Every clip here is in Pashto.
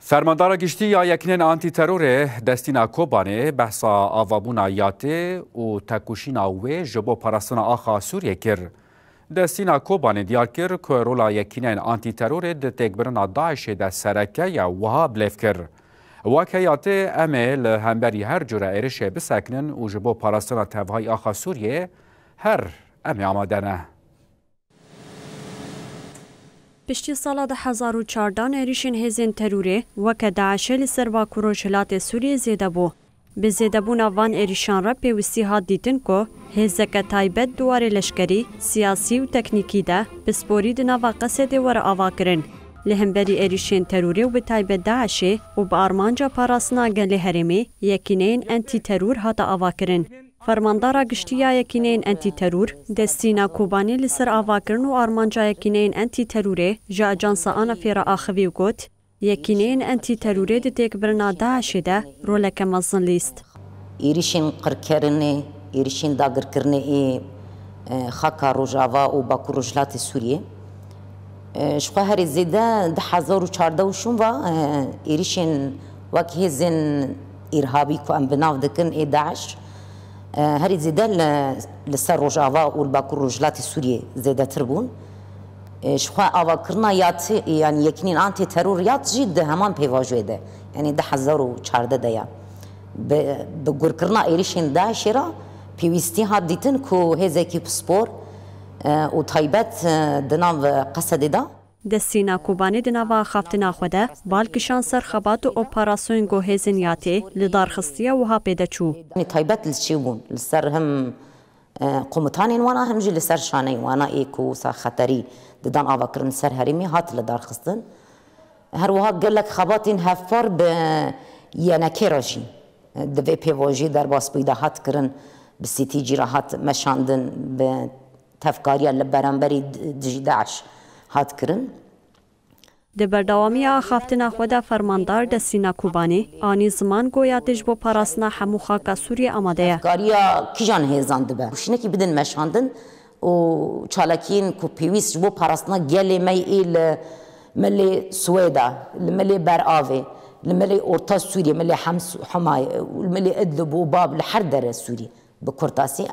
فرماندار گشتی یا یکنین آنتی ترور دستینا کوبانه بحثا آوابونا یاته و تکوشینا وی جبو پرستنا آخا سوریه کر. دستینا کوبانه دیار کر که رولا یکنین آنتی ترور ده تکبرنا داعش ده سرکه یا وها بلیف کر. واکه یاته امل همبری هر جوره ایرشه بسکنن و جبو پرستنا تفهای آخا سوریه هر امی آمادنه. پشتی سالا 2014 ایریشن هزین تروره وکه داعش لسر باکو رجلات سوریه زیده بو. به زیده بونا وان ایریشان را پیوستی ها دیدن که هزکه تایبت دوار لشکری، سیاسی و تکنیکی ده بسپوری دنا و قصد ور آوا کرن. لهمبری ایریشن تروره و به تایبت داعشه و با آرمانجا پاراسنا گل هرمی یکینین انتی ترور هاتا آوا کرن. فرماندارا گشتیا یکینین انتی ترور دستینا کوبانی لسر آوا کرن و آرمانجا یکینین انتی تروره جا اجانسا آنا فیرا آخوی و گوت یکینین انتی تروره ده تک برنا داعشه ده رولک مزن لیست. ایریشن قرکرنه، ایریشن داگر کرنه خاکا روجاوا و باکو روجلات سوریه. شخوا هری زیده 2014 شون و ایریشن وکی هزین ارهابی که ام بناو دکن داعش هری زیده لسر روجاوا و باکو روجلات سوریه زیده تربون. شخوا آوا کرنا یات یعنی یکنین آنتی ترور یات جید همان پیواجوه ده یعنی 2014 ده یا به گر کرنا ایریشن داعش را پیوستی ها دیتن که هزکی پسپور و تایبت دناو قصد ده دستینا کوبانی دناوا خافتنا خوده بالکشان سر خبات و اپاراسیون گو هزینیاتی لدارخستیا وها پیدا چو تایبت لچی بون لسر هم قومتانین وانا هم جی لسر شانه وانا ایکو سا خطری ددان آوا کرن سر هریمی هات لدارخستن هر وها گلک خباتین هفار به ینکی راجی دوی پیواجی در باس بیده هات کرن بسیتی جیرا هات مشاندن به تفکاریا لبرانبری دجی داعش هات کرن. ده بردوامی آخافتنا خوده فرماندار دستینا کوبانی آنی زمان گویاتش با پاراسنا همو خاکا سوریه آماده. تفکاریا کجان هیزان دبه. شنکی بدن مشاندن و چالکین کو پیویس با پاراسنا گلی میل ملی سویدا، ملی برآوی، ملی اورتا سوریه، ملی حمای، ملی ادلب و باب لحر در سوریه. بکرتاسی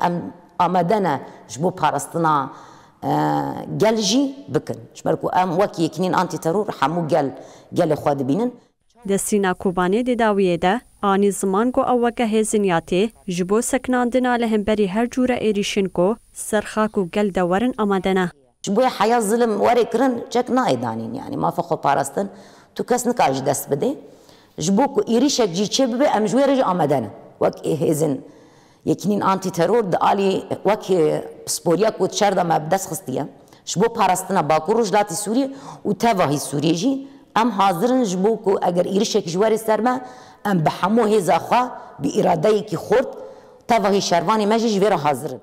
آمدنه جبو پارستنا گل جی بکن شمرکو وکی یکنین آنتی ترور همو گل خود بینن دستینا کوبانی دی داویه ده آنی زمان کو اوکه هزینیاتی جبو سکناندنا لهمبری هر جوره ایریشن کو سرخاکو گل دورن آمدنه جبو حیا ظلم وری کرن چک نایدانین یعنی ما فخو پارستن تو کس نکاج دست بده جبو کو ایریشک جی چه ببه امجویرج آمدنه وک هزین یکنین آنتی ترور دالی وکی سپوریا کود شردا مبدس خستیه شبو پارستنا باکو روجلاتی سوریه و تواهی سوریه جی ام حاضرن جبو کو اگر ایرشک جواری سرما ام بحمو هزا خوا بی اراده کی خورد تواهی شروانی مجی جویر حاضرن